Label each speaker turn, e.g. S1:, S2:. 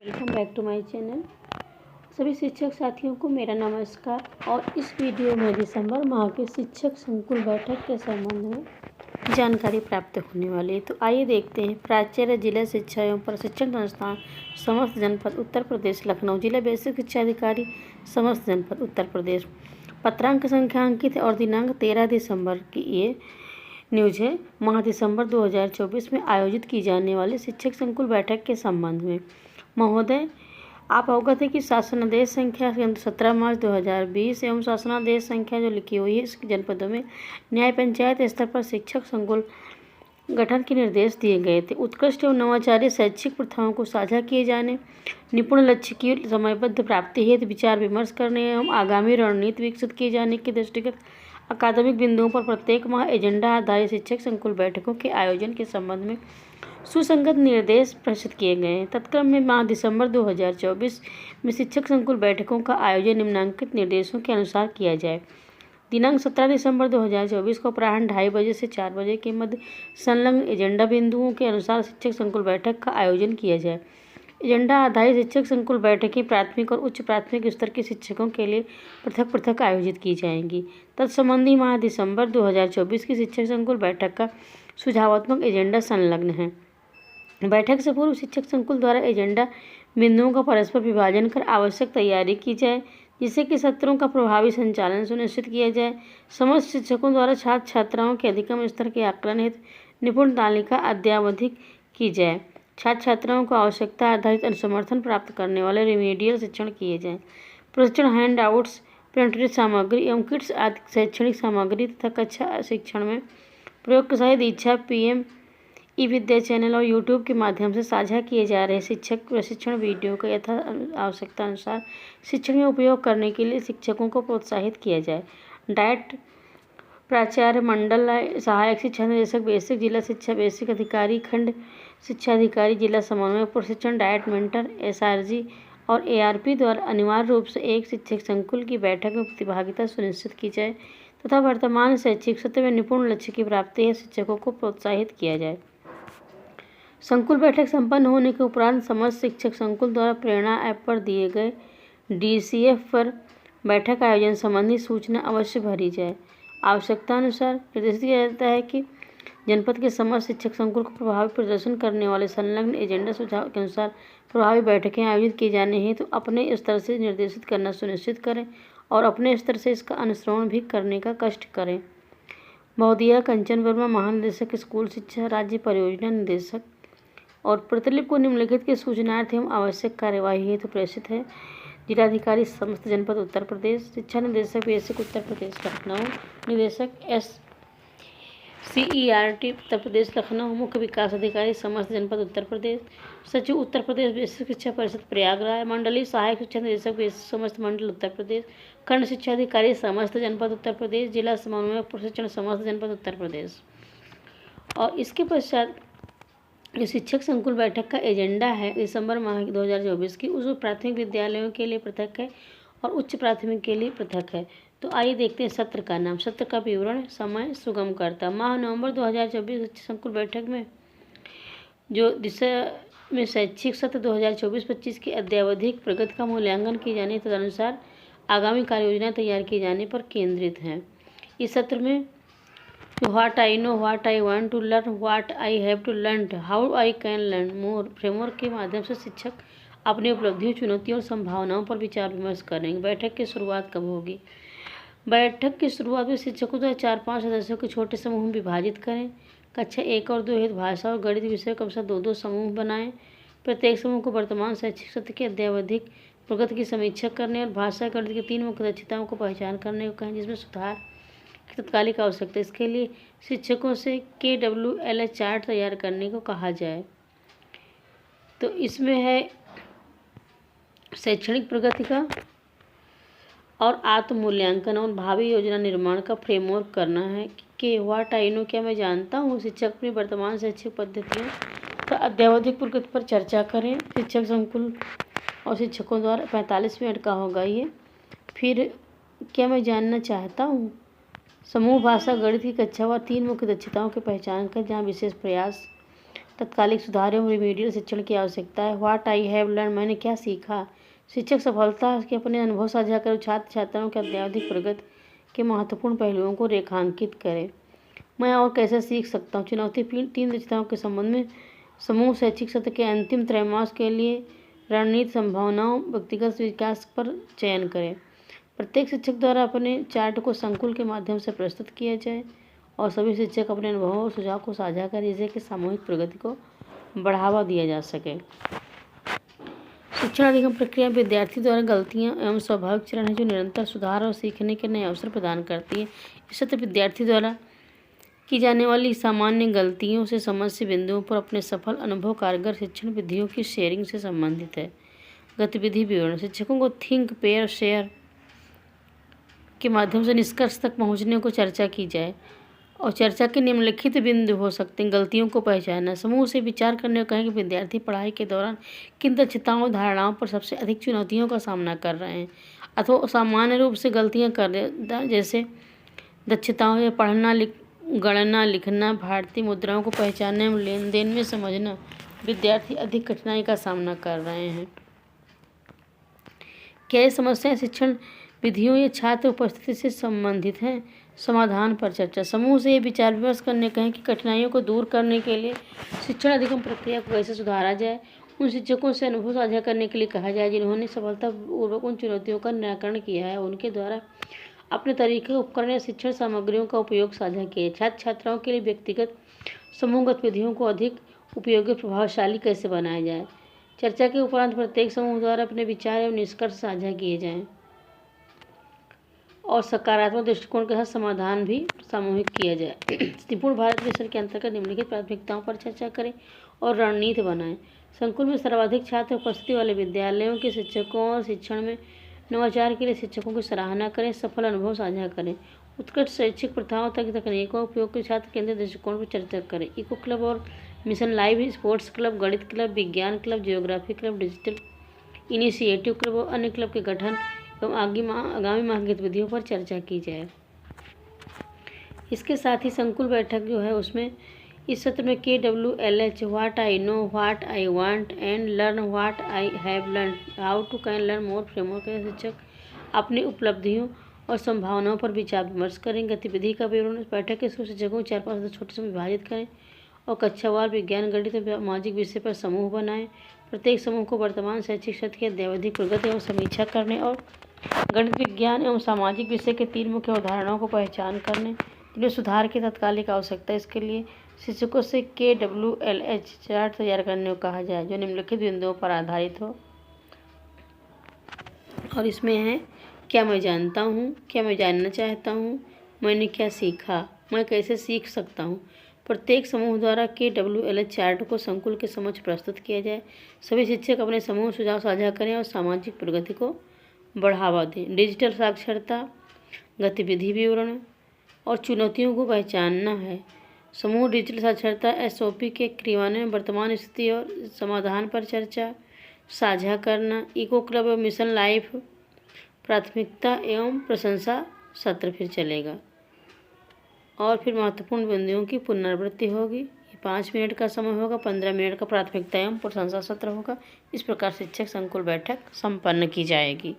S1: Welcome back to my channel. सभी शिक्षक साथियों को मेरा नमस्कार। और इस वीडियो में दिसंबर माह के शिक्षक संकुल बैठक के संबंध में जानकारी प्राप्त होने वाली है। तो आइए देखते हैं। प्राचार्य जिला शिक्षा एवं प्रशिक्षण संस्थान समस्त जनपद उत्तर प्रदेश लखनऊ, जिला बेसिक शिक्षा अधिकारी समस्त जनपद उत्तर प्रदेश। पत्रांक संख्या अंकित है और दिनांक 13 दिसंबर की ये न्यूज है। माह दिसंबर 2024 में आयोजित की जाने वाली शिक्षक संकुल बैठक के संबंध में महोदय, आप अवगत है कि शासनादेश संख्या 17 मार्च 2020 एवं शासनादेश संख्या जो लिखी हुई है इस जनपदों में न्याय पंचायत स्तर पर शिक्षक संकुल गठन के निर्देश दिए गए थे। उत्कृष्ट एवं नवाचारी शैक्षिक प्रथाओं को साझा किए जाने, निपुण लक्ष्य की समयबद्ध प्राप्ति हेतु विचार विमर्श करने एवं आगामी रणनीति विकसित किए जाने के दृष्टिगत अकादमिक बिंदुओं पर प्रत्येक माह एजेंडा आधारित शिक्षक संकुल बैठकों के आयोजन के संबंध में सुसंगत निर्देश प्रस्तुत किए गए हैं। तत्क्रम में माह दिसंबर 2024 में शिक्षक संकुल बैठकों का आयोजन निम्नलिखित निर्देशों के अनुसार किया जाए। दिनांक 17 दिसंबर 2024 को अपराह्न 2:30 बजे से 4 बजे के मध्य संलग्न एजेंडा बिंदुओं के अनुसार शिक्षक संकुल बैठक का आयोजन किया जाए। एजेंडा आधारित शिक्षक संकुल बैठकें प्राथमिक और उच्च प्राथमिक स्तर के शिक्षकों के लिए पृथक पृथक आयोजित की जाएंगी। तत्संबंधी माह दिसंबर 2024 की शिक्षक संकुल बैठक का सुझावात्मक एजेंडा संलग्न है। बैठक से पूर्व शिक्षक संकुल द्वारा एजेंडा बिंदुओं का परस्पर विभाजन कर आवश्यक तैयारी की जाए, जिससे कि सत्रों का प्रभावी संचालन सुनिश्चित किया जाए। समस्त शिक्षकों द्वारा छात्र छात्राओं के अधिगम स्तर के आकलन हेतु निपुण तालिका अद्यावधिक की जाए। छात्र छात्राओं को आवश्यकता आधारित अनुसमर्थन प्राप्त करने वाले रिमीडियल शिक्षण किए जाएँ। प्रशिक्षण हैंड आउट्स, प्रिंटेड सामग्री एवं किट्स आदि शैक्षणिक सामग्री तथा कक्षा शिक्षण में प्रयोग के साथ दीक्षा PM ई विद्या चैनल और यूट्यूब के माध्यम से साझा किए जा रहे शिक्षक प्रशिक्षण वीडियो का यथा आवश्यकता अनुसार शिक्षण में उपयोग करने के लिए शिक्षकों को प्रोत्साहित किया जाए। डाइट प्राचार्य मंडल, सहायक शिक्षा निदेशक बेसिक, जिला शिक्षा बेसिक अधिकारी, खंड शिक्षा अधिकारी, जिला समन्वय प्रशिक्षण, डाइट मेंटर, SRG और ARP द्वारा अनिवार्य रूप से एक शिक्षक संकुल की बैठक में प्रतिभागिता सुनिश्चित की जाए तथा वर्तमान शैक्षिक सत्र में निपुण लक्ष्य की प्राप्ति है शिक्षकों को प्रोत्साहित किया जाए। संकुल बैठक संपन्न होने के उपरांत समस्त शिक्षक संकुल द्वारा प्रेरणा ऐप पर दिए गए DCF पर बैठक आयोजन संबंधी सूचना अवश्य भरी जाए। आवश्यकता अनुसार निर्देशित किया जाता है कि जनपद के समस्त शिक्षक संकुल को प्रभावी प्रदर्शन करने वाले संलग्न एजेंडा सुझाव के अनुसार प्रभावी बैठकें आयोजित किए जाने हेतु अपने स्तर से निर्देशित करना सुनिश्चित करें और अपने स्तर से इसका अनुश्रवण भी करने का कष्ट करें। महोदया कंचन वर्मा, महानिदेशक स्कूल शिक्षा, राज्य परियोजना निदेशक और प्रतिलिपि को निम्नलिखित के सूचनार्थ एवं आवश्यक कार्यवाही हेतु प्रेषित है। जिलाधिकारी समस्त जनपद उत्तर प्रदेश, शिक्षा निदेशक बेसिक उत्तर प्रदेश लखनऊ, निदेशक SCERT उत्तर प्रदेश लखनऊ, मुख्य विकास अधिकारी समस्त जनपद उत्तर प्रदेश, सचिव उत्तर प्रदेश बेसिक शिक्षा परिषद प्रयागराज, मंडलीय सहायक शिक्षा निदेशक बेसिक समस्त मंडल उत्तर प्रदेश, खंड शिक्षा अधिकारी समस्त जनपद उत्तर प्रदेश, जिला समन्वय प्रशिक्षण समस्त जनपद उत्तर प्रदेश। और इसके पश्चात जो शिक्षक संकुल बैठक का एजेंडा है दिसंबर माह 2024 की, उस प्राथमिक विद्यालयों के लिए पृथक है और उच्च प्राथमिक के लिए पृथक है। तो आइए देखते हैं सत्र का नाम, सत्र का विवरण, समय, सुगमकर्ता। माह नवंबर 2024 शिक्षक संकुल बैठक में जो दिशा में शैक्षिक सत्र 2024-25 की अद्यावधिक प्रगति का मूल्यांकन किए जाने तदनुसार आगामी कार्य योजना तैयार किए जाने पर केंद्रित है। इस सत्र में what I know, what I want to learn, what I have to learn, how I can learn more framework के माध्यम से शिक्षक अपनी उपलब्धियों, चुनौतियों और संभावनाओं पर विचार विमर्श करेंगे। बैठक की शुरुआत कब होगी? बैठक की शुरुआत में शिक्षकों द्वारा 4-5 सदस्यों के छोटे समूह में विभाजित करें। कक्षा 1 और 2 हेतु भाषा और गणित विषय क्रमशः 2-2 समूह बनाएं। प्रत्येक समूह को वर्तमान शैक्षिक सत्र की अद्यावधिक प्रगति की समीक्षा करने और भाषा गणित की 3 मुख्य दक्षताओं को पहचान करने को कहें, जिसमें सुधार की तत्कालिक आवश्यकता। इसके लिए शिक्षकों से KWLH चार्ट तैयार करने को कहा जाए। तो इसमें है शैक्षणिक प्रगति का और आत्म मूल्यांकन और भावी योजना निर्माण का फ्रेमवर्क करना है कि व्हाट आई नो, क्या मैं जानता हूँ। शिक्षक अपनी वर्तमान शैक्षिक पद्धतियों का अद्यावधिक प्रगति पर चर्चा करें। शिक्षक संकुल और शिक्षकों द्वारा 45 मिनट का होगा ये। फिर क्या मैं जानना चाहता हूँ। समूह भाषा गणित की कक्षा व 3 मुख्य दक्षताओं की पहचान कर जहाँ विशेष प्रयास तत्कालिक सुधार एवं रिमीडियल शिक्षण की आवश्यकता है। व्हाट आई हैव लर्न, मैंने क्या सीखा। शिक्षक सफलता के अपने अनुभव साझा कर छात्र छात्राओं के अत्यधिक प्रगति के महत्वपूर्ण पहलुओं को रेखांकित करें। मैं और कैसे सीख सकता हूँ। चुनौतीपूर्ण 3 दक्षताओं के संबंध में समूह शैक्षिक सत्र के अंतिम त्रैमासिक के लिए रणनीति संभावनाओं व्यक्तिगत विकास पर चयन करें। प्रत्येक शिक्षक द्वारा अपने चार्ट को संकुल के माध्यम से प्रस्तुत किया जाए और सभी शिक्षक अपने अनुभवों और सुझाव को साझा करें जिससे कि सामूहिक प्रगति को बढ़ावा दिया जा सके। शिक्षण अधिगम प्रक्रिया विद्यार्थी द्वारा गलतियां एवं स्वाभाविक चरण है जो निरंतर सुधार और सीखने के नए अवसर प्रदान करती है। इस सत्र विद्यार्थी द्वारा की जाने वाली सामान्य गलतियों से समस्या बिंदुओं पर अपने सफल अनुभव कारगर शिक्षण विधियों की शेयरिंग से संबंधित है। गतिविधि विवरण, शिक्षकों को थिंक पेयर शेयर के माध्यम से निष्कर्ष तक पहुंचने को चर्चा की जाए और चर्चा के निम्नलिखित बिंदु हो सकते हैं। गलतियों को पहचानना, समूह से विचार करने को कहें कि विद्यार्थी पढ़ाई के दौरान किन दक्षताओं और धारणाओं पर सबसे अधिक चुनौतियों का सामना कर रहे हैं अथवा सामान्य रूप से गलतियां कर रहे, जैसे दक्षताओं या पढ़ना गणना लिखना, भारतीय मुद्राओं को पहचानने और लेन देन में समझना विद्यार्थी अधिक कठिनाई का सामना कर रहे हैं। क्या ये समस्याएं शिक्षण विधियों या छात्र उपस्थिति से संबंधित हैं। समाधान पर चर्चा, समूह से ये विचार विमर्श करने कहें कि कठिनाइयों को दूर करने के लिए शिक्षण अधिगम प्रक्रिया को कैसे सुधारा जाए। उन शिक्षकों से अनुभव साझा करने के लिए कहा जाए जिन्होंने सफलतापूर्वक उन चुनौतियों का निराकरण किया है। उनके द्वारा अपने तरीके, उपकरण या शिक्षण सामग्रियों का उपयोग साझा किए। छात्र छात्राओं के लिए व्यक्तिगत समूह गतिविधियों को अधिक उपयोगी प्रभावशाली कैसे बनाया जाए। चर्चा के उपरांत प्रत्येक समूह द्वारा अपने विचार एवं निष्कर्ष साझा किए जाएं और सकारात्मक दृष्टिकोण के साथ समाधान भी सामूहिक किया जाए। निपुण भारत मिशन के अंतर्गत निम्नलिखित प्राथमिकताओं पर चर्चा करें और रणनीति बनाएं। संकुल में सर्वाधिक छात्र उपस्थिति वाले विद्यालयों के शिक्षकों और शिक्षण में नवाचार के लिए शिक्षकों की सराहना करें। सफल अनुभव साझा करें। उत्कृष्ट शैक्षिक प्रथाओं तक तकनीकों उपयोग के छात्र केंद्रीय दृष्टिकोण पर चर्चा करें। इको क्लब और मिशन लाइव, स्पोर्ट्स क्लब, गणित क्लब, विज्ञान club, geography club, digital initiative club और अन्य क्लब के गठन एवं आगामी माह गतिविधियों पर चर्चा की जाए। इसके साथ ही संकुल बैठक जो है उसमें इस सत्र में KWLH, what I know, what I want and learn, what I have learn, how to can learn more framework के शिक्षक अपनी उपलब्धियों और संभावनाओं पर विचार विमर्श करें। गतिविधि का विवरण, बैठक के शिक्षकों को 4-5 छोटे से विभाजित करें और कक्षावार विज्ञान, गणित और सामाजिक विषय पर समूह बनाएं। प्रत्येक समूह को वर्तमान शैक्षिक सत्र की अद्यावधि प्रगति एवं समीक्षा करने और गणित, विज्ञान एवं सामाजिक विषय के 3 मुख्य उदाहरणों को पहचान करने जिन्हें सुधार की तत्कालिक आवश्यकता है। इसके लिए शिक्षकों से KWLH चार्ट तैयार करने को कहा जाए जो निम्नलिखित बिंदुओं पर आधारित हो और इसमें है क्या मैं जानता हूँ, क्या मैं जानना चाहता हूँ, मैंने क्या सीखा, मैं कैसे सीख सकता हूँ। प्रत्येक समूह द्वारा KWLH चार्ट को संकुल के समक्ष प्रस्तुत किया जाए। सभी शिक्षक अपने समूह सुझाव साझा करें और सामाजिक प्रगति को बढ़ावा दें। डिजिटल साक्षरता, गतिविधि विवरण और चुनौतियों को पहचानना है। समूह डिजिटल साक्षरता SOP के क्रियान्वयन में वर्तमान स्थिति और समाधान पर चर्चा साझा करना। इको क्लब और मिशन लाइफ प्राथमिकता एवं प्रशंसा सत्र फिर चलेगा और फिर महत्वपूर्ण बिंदुओं की पुनरावृत्ति होगी। 5 मिनट का समय होगा, 15 मिनट का प्राथमिकता एवं प्रशंसा सत्र होगा। इस प्रकार शिक्षक संकुल बैठक संपन्न की जाएगी।